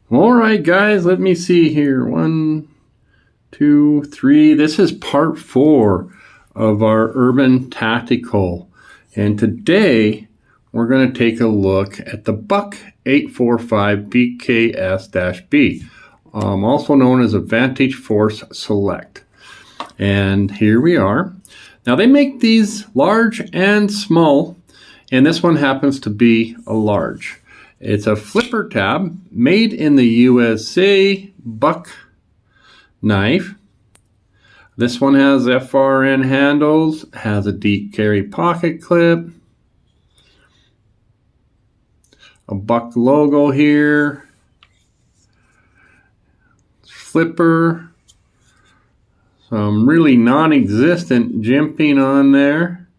All right, guys, let me see here. 1, 2, 3. This is part 4 of our Urban Tactical. And today we're going to take a look at the Buck 845 BKS-B, also known as a Vantage Force Select. And here we are. Now they make these large and small, and this one happens to be a large. It's a flipper tab made in the USA Buck knife. This one has FRN handles, has a deep carry pocket clip, a Buck logo here, flipper, some really non-existent jimping on there,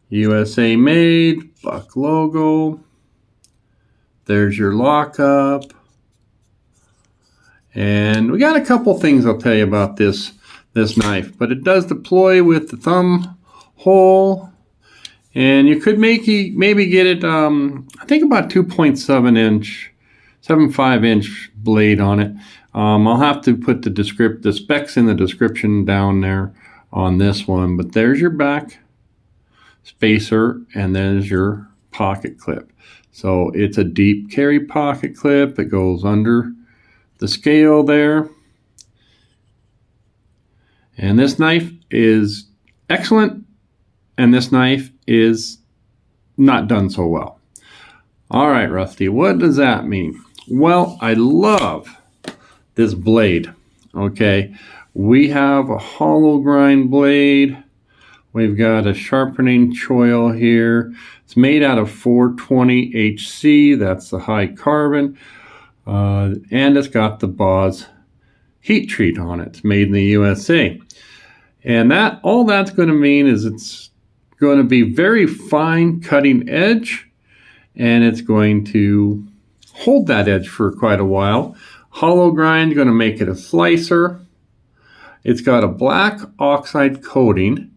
USA made, Buck logo. There's your lockup. And we got a couple things I'll tell you about this knife, but it does deploy with the thumb hole, and you could maybe get it I think about 2.75 inch blade on it. I'll have to put the specs in the description down there on this one, but there's your back spacer and there's your pocket clip. So it's a deep carry pocket clip. It goes under the scale there. And this knife is excellent, and this knife is not done so well. All right, Rusty, what does that mean? Well, I love this blade, okay? We have a hollow grind blade. We've got a sharpening choil here. It's made out of 420 HC, that's the high carbon, and it's got the Boss heat treat on it. It's made in the USA. And all that's going to mean is it's going to be very fine cutting edge, and it's going to hold that edge for quite a while. Hollow grind is going to make it a slicer. It's got a black oxide coating.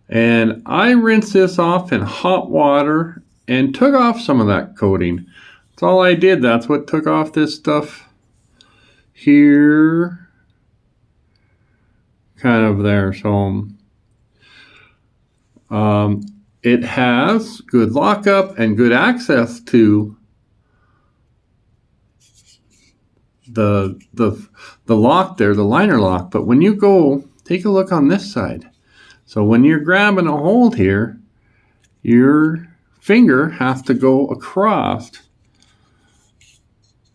And I rinsed this off in hot water and took off some of that coating. That's all I did. That's what took off this stuff here. Kind of there. So it has good lockup and good access to the lock there, the liner lock. But when you go, take a look on this side. So when you're grabbing a hold here, your finger has to go across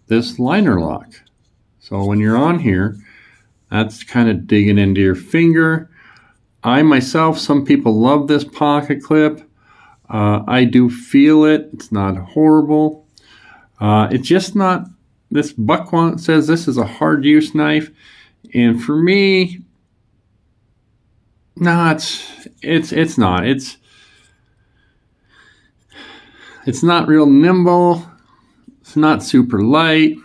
this liner lock. So when you're on here, that's kind of digging into your finger. I myself, some people love this pocket clip. I do feel it. It's not horrible. It's just not, this Buck one says this is a hard use knife. And for me, no, it's not. It's not real nimble. It's not super light.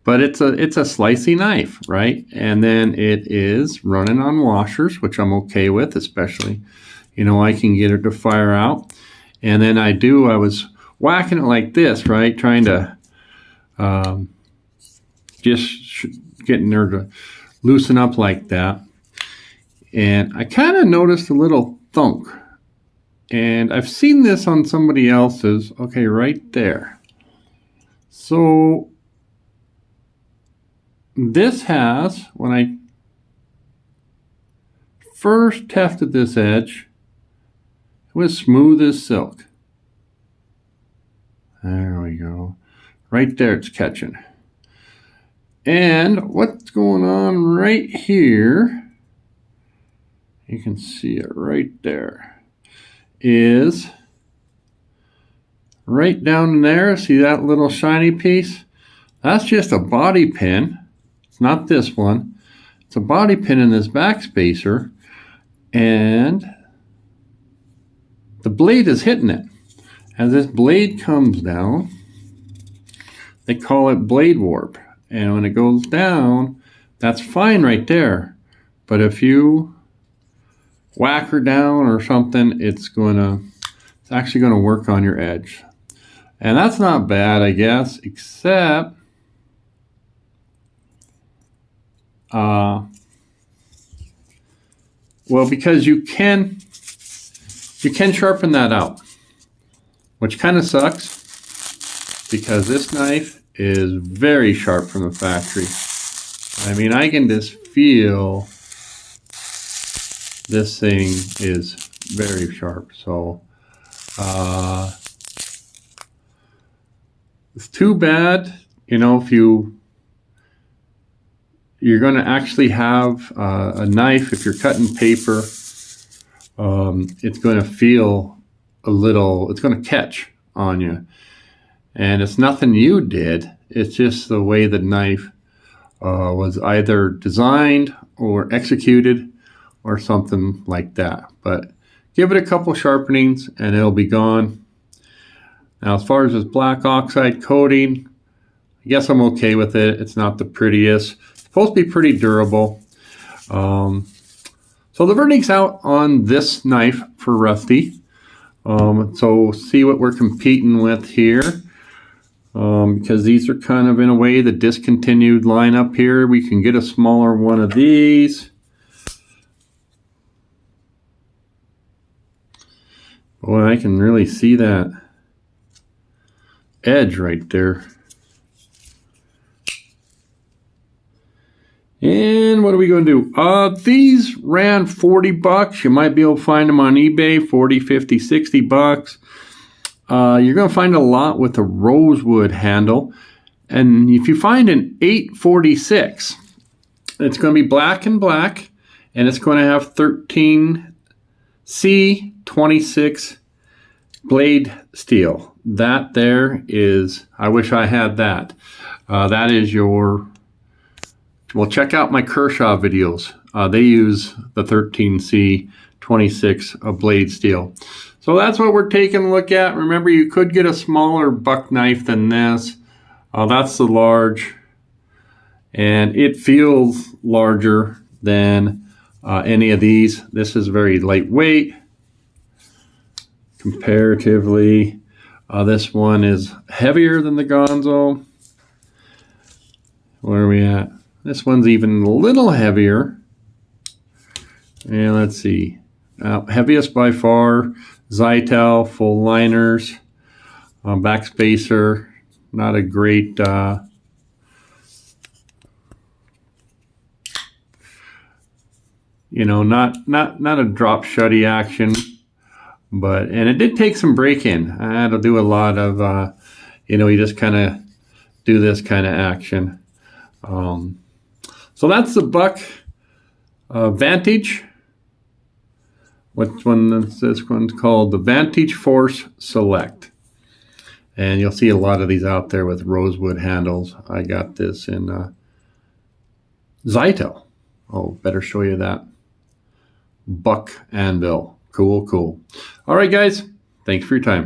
But it's a slicey knife, right? And then it is running on washers, which I'm okay with, especially, I can get it to fire out. And then I was whacking it like this, right? Trying to just getting her to loosen up like that. And I kind of noticed a little thunk. And I've seen this on somebody else's. Okay, right there. So this has, when I first tested this edge, it was smooth as silk. There we go. Right there it's catching. And what's going on right here, you can see it right there, is right down there, see that little shiny piece? That's just a body pin. It's not this one. It's a body pin in this back spacer, and the blade is hitting it. As this blade comes down, they call it blade warp. And when it goes down, that's fine right there. But if you whack her down or something, it's actually going to work on your edge. And that's not bad, I guess, except well, because you can sharpen that out, which kind of sucks because this knife is very sharp from the factory. I mean, I can just feel this thing is very sharp. So it's too bad, you know, if you're going to actually have a knife, if you're cutting paper, it's going to feel it's going to catch on you. And it's nothing you did. It's just the way the knife was either designed or executed or something like that. But give it a couple sharpenings and it'll be gone. Now, as far as this black oxide coating, I guess I'm okay with it. It's not the prettiest. It's supposed to be pretty durable. So the verdict's out on this knife for Rusty. So see what we're competing with here. Because these are kind of in a way the discontinued lineup here. We can get a smaller one of these. Boy, I can really see that edge right there. And what are we going to do? These ran 40 bucks. You might be able to find them on eBay, 40, 50, 60 bucks. You're going to find a lot with a rosewood handle. And if you find an 846, it's going to be black and black. And it's going to have 13C26 blade steel. That there is, I wish I had that. That is your, well, check out my Kershaw videos. They use the 13C26 blade steel. So that's what we're taking a look at. Remember, you could get a smaller buck knife than this. That's the large. And it feels larger than any of these. This is very lightweight comparatively. This one is heavier than the Gonzo. Where are we at? This one's even a little heavier. And let's see. Heaviest by far, Zytel, full liners, backspacer, not a great you know, not a drop shutty action, and it did take some break-in. I had to do a lot of you know, you just kind of do this kind of action. So that's the buck Vantage. Which one is this one's called? The Vantage Force Select. And you'll see a lot of these out there with rosewood handles. I got this in Zytel. Oh, better show you that. Buck anvil. Cool, cool. All right, guys. Thanks for your time.